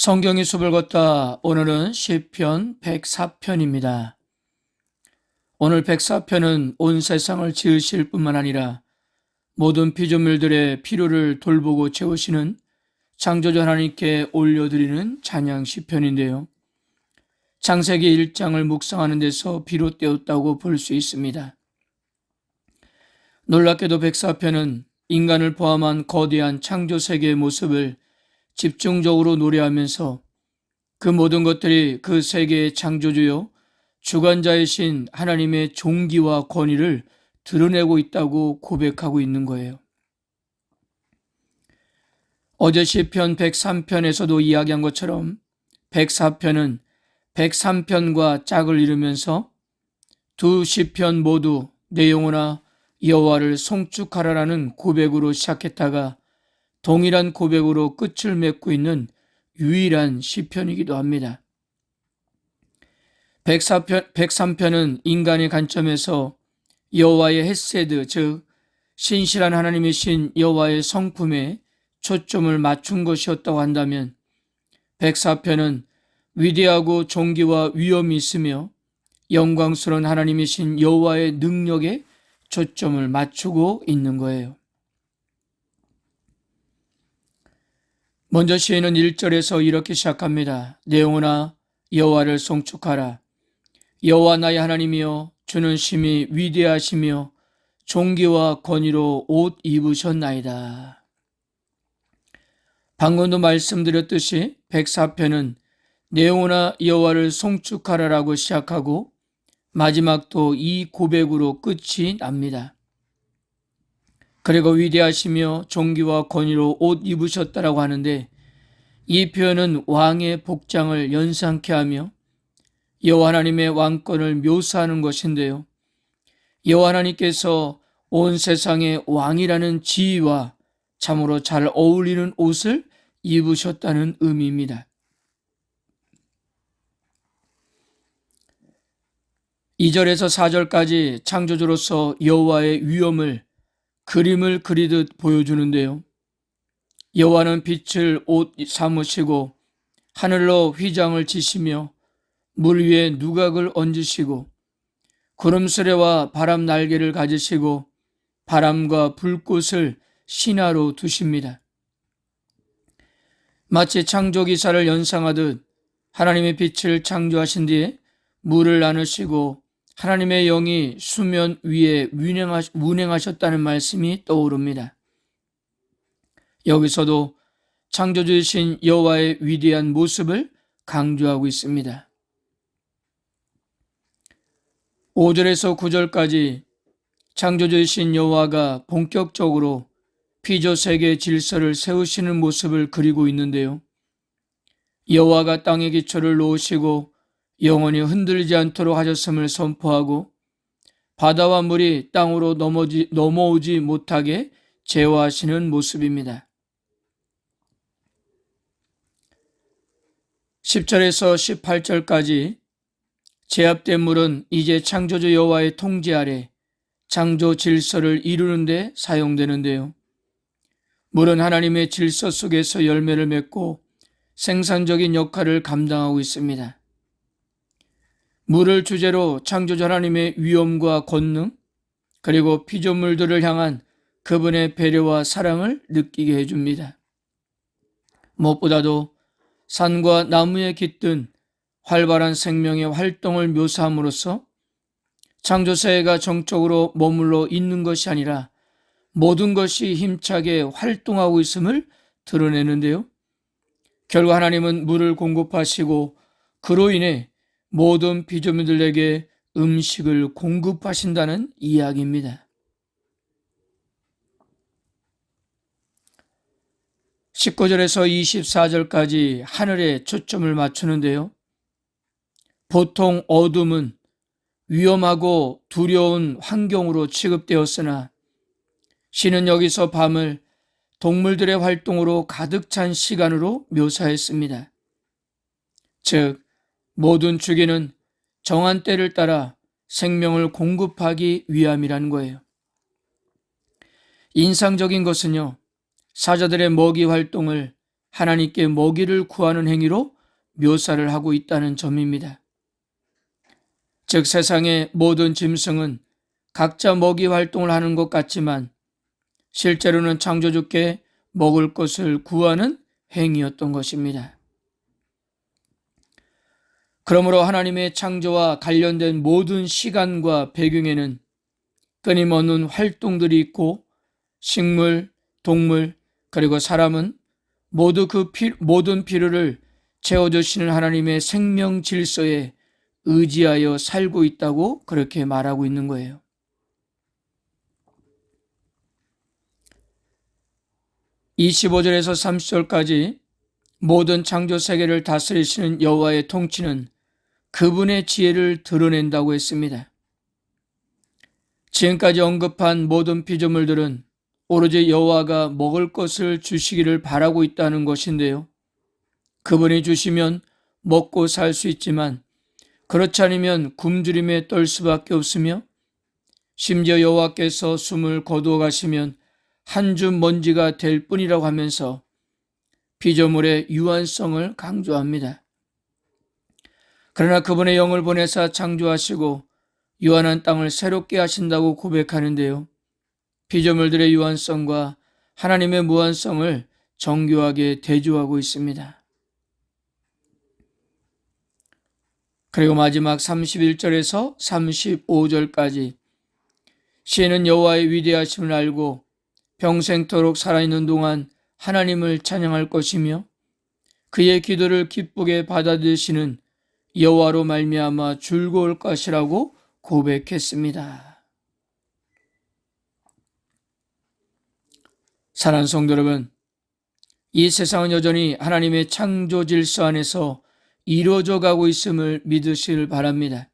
성경의 숲을 걷다. 오늘은 시편 104편입니다. 오늘 104편은 온 세상을 지으실 뿐만 아니라 모든 피조물들의 필요를 돌보고 채우시는 창조주 하나님께 올려드리는 찬양 시편인데요. 창세기 1장을 묵상하는 데서 비롯되었다고 볼 수 있습니다. 놀랍게도 104편은 인간을 포함한 거대한 창조 세계의 모습을 집중적으로 노래하면서 그 모든 것들이 그 세계의 창조주요 주관자이신 하나님의 존귀와 권위를 드러내고 있다고 고백하고 있는 거예요. 어제 시편 103편에서도 이야기한 것처럼 104편은 103편과 짝을 이루면서 두 시편 모두 내 영혼아 여호와를 송축하라라는 고백으로 시작했다가 동일한 고백으로 끝을 맺고 있는 유일한 시편이기도 합니다. 103편은 인간의 관점에서 여호와의 헤세드, 즉 신실한 하나님이신 여호와의 성품에 초점을 맞춘 것이었다고 한다면 104편은 위대하고 존귀와 위엄이 있으며 영광스러운 하나님이신 여호와의 능력에 초점을 맞추고 있는 거예요. 먼저 시인은 1절에서 이렇게 시작합니다. 내 영혼아 여호와를 송축하라. 여호와 나의 하나님이여 주는 심히 위대하시며 존귀와 권위로 옷 입으셨나이다. 방금도 말씀드렸듯이 104편은 내 영혼아 여호와를 송축하라라고 시작하고 마지막도 이 고백으로 끝이 납니다. 그리고 위대하시며 존귀와 권위로 옷 입으셨다라고 하는데 이 표현은 왕의 복장을 연상케 하며 여호와 하나님의 왕권을 묘사하는 것인데요. 여호와 하나님께서 온 세상의 왕이라는 지위와 참으로 잘 어울리는 옷을 입으셨다는 의미입니다. 2절에서 4절까지 창조주로서 여호와의 위엄을 그림을 그리듯 보여주는데요. 여호와는 빛을 옷 삼으시고 하늘로 휘장을 지시며 물 위에 누각을 얹으시고 구름 수레와 바람 날개를 가지시고 바람과 불꽃을 신하로 두십니다. 마치 창조 기사를 연상하듯 하나님의 빛을 창조하신 뒤에 물을 나누시고 하나님의 영이 수면 위에 운행하셨다는 말씀이 떠오릅니다. 여기서도 창조주이신 여호와의 위대한 모습을 강조하고 있습니다. 5절에서 9절까지 창조주이신 여호와가 본격적으로 피조세계의 질서를 세우시는 모습을 그리고 있는데요. 여호와가 땅의 기초를 놓으시고 영원히 흔들리지 않도록 하셨음을 선포하고 바다와 물이 땅으로 넘어오지 못하게 제어하시는 모습입니다. 10절에서 18절까지 제압된 물은 이제 창조주 여호와의 통제 아래 창조 질서를 이루는 데 사용되는데요. 물은 하나님의 질서 속에서 열매를 맺고 생산적인 역할을 감당하고 있습니다. 물을 주제로 창조주 하나님의 위엄과 권능 그리고 피조물들을 향한 그분의 배려와 사랑을 느끼게 해줍니다. 무엇보다도 산과 나무에 깃든 활발한 생명의 활동을 묘사함으로써 창조세계가 정적으로 머물러 있는 것이 아니라 모든 것이 힘차게 활동하고 있음을 드러내는데요. 결국 하나님은 물을 공급하시고 그로 인해 모든 피조물들에게 음식을 공급하신다는 이야기입니다. 19절에서 24절까지 하늘에 초점을 맞추는데요. 보통 어둠은 위험하고 두려운 환경으로 취급되었으나 시는 여기서 밤을 동물들의 활동으로 가득 찬 시간으로 묘사했습니다. 즉 모든 주기는 정한 때를 따라 생명을 공급하기 위함이라는 거예요. 인상적인 것은요, 사자들의 먹이 활동을 하나님께 먹이를 구하는 행위로 묘사를 하고 있다는 점입니다. 즉 세상의 모든 짐승은 각자 먹이 활동을 하는 것 같지만 실제로는 창조주께 먹을 것을 구하는 행위였던 것입니다. 그러므로 하나님의 창조와 관련된 모든 시간과 배경에는 끊임없는 활동들이 있고 식물, 동물, 그리고 사람은 모두 모든 필요를 채워주시는 하나님의 생명 질서에 의지하여 살고 있다고 그렇게 말하고 있는 거예요. (25절에서 30절까지) 모든 창조 세계를 다스리시는 여호와의 통치는 그분의 지혜를 드러낸다고 했습니다. 지금까지 언급한 모든 피조물들은 오로지 여호와가 먹을 것을 주시기를 바라고 있다는 것인데요. 그분이 주시면 먹고 살 수 있지만 그렇지 않으면 굶주림에 떨 수밖에 없으며 심지어 여호와께서 숨을 거두어 가시면 한 줌 먼지가 될 뿐이라고 하면서 피조물의 유한성을 강조합니다. 그러나 그분의 영을 보내사 창조하시고 유한한 땅을 새롭게 하신다고 고백하는데요. 피조물들의 유한성과 하나님의 무한성을 정교하게 대조하고 있습니다. 그리고 마지막 31절에서 35절까지 시인은 여호와의 위대하심을 알고 평생토록 살아있는 동안 하나님을 찬양할 것이며 그의 기도를 기쁘게 받아들이시는 여호와로 말미암아 즐거울 것이라고 고백했습니다. 사랑하는 성도 여러분, 이 세상은 여전히 하나님의 창조 질서 안에서 이루어져 가고 있음을 믿으시길 바랍니다.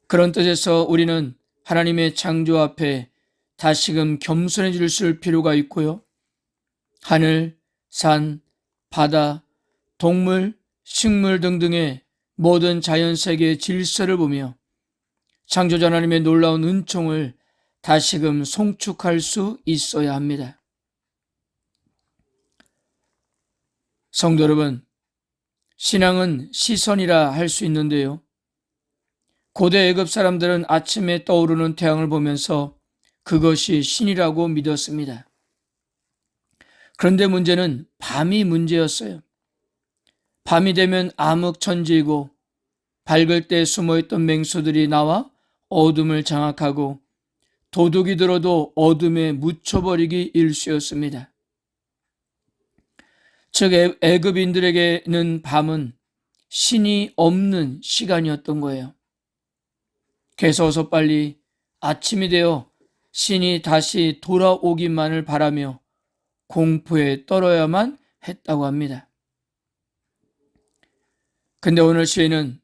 그런 뜻에서 우리는 하나님의 창조 앞에 다시금 겸손해질 필요가 있고요. 하늘, 산, 바다, 동물, 식물 등등의 모든 자연세계의 질서를 보며 창조자 하나님의 놀라운 은총을 다시금 송축할 수 있어야 합니다. 성도 여러분, 신앙은 시선이라 할 수 있는데요. 고대 애굽 사람들은 아침에 떠오르는 태양을 보면서 그것이 신이라고 믿었습니다. 그런데 문제는 밤이 문제였어요. 밤이 되면 암흑천지이고 밝을 때 숨어있던 맹수들이 나와 어둠을 장악하고 도둑이 들어도 어둠에 묻혀버리기 일쑤였습니다. 즉 애굽인들에게는 밤은 신이 없는 시간이었던 거예요. 그래서 어서 빨리 아침이 되어 신이 다시 돌아오기만을 바라며 공포에 떨어야만 했다고 합니다. 근데 오늘 시인은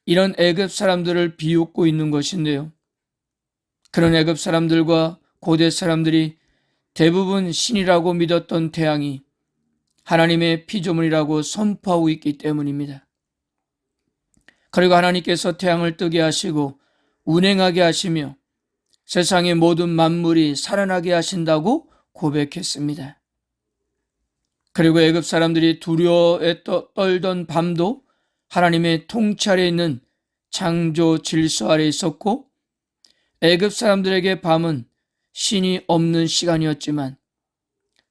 이런 애굽 사람들을 비웃고 있는 것인데요. 그런 애굽 사람들과 고대 사람들이 대부분 신이라고 믿었던 태양이 하나님의 피조물이라고 선포하고 있기 때문입니다. 그리고 하나님께서 태양을 뜨게 하시고 운행하게 하시며 세상의 모든 만물이 살아나게 하신다고 고백했습니다. 그리고 애굽 사람들이 두려워에 떨던 밤도 하나님의 통치 아래 있는 창조 질서 아래 있었고 애굽 사람들에게 밤은 신이 없는 시간이었지만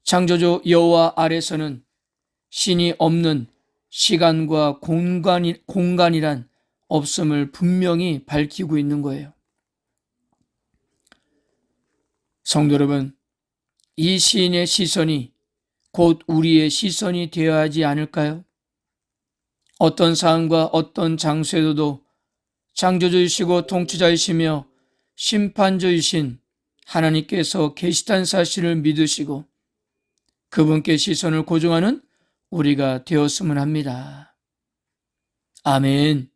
창조주 여호와 아래서는 신이 없는 시간과 공간이란 없음을 분명히 밝히고 있는 거예요. 성도 여러분, 이 시인의 시선이 곧 우리의 시선이 되어야 하지 않을까요? 어떤 상황과 어떤 장소에도 창조주이시고 통치자이시며 심판주이신 하나님께서 계시다는 사실을 믿으시고 그분께 시선을 고정하는 우리가 되었으면 합니다. 아멘.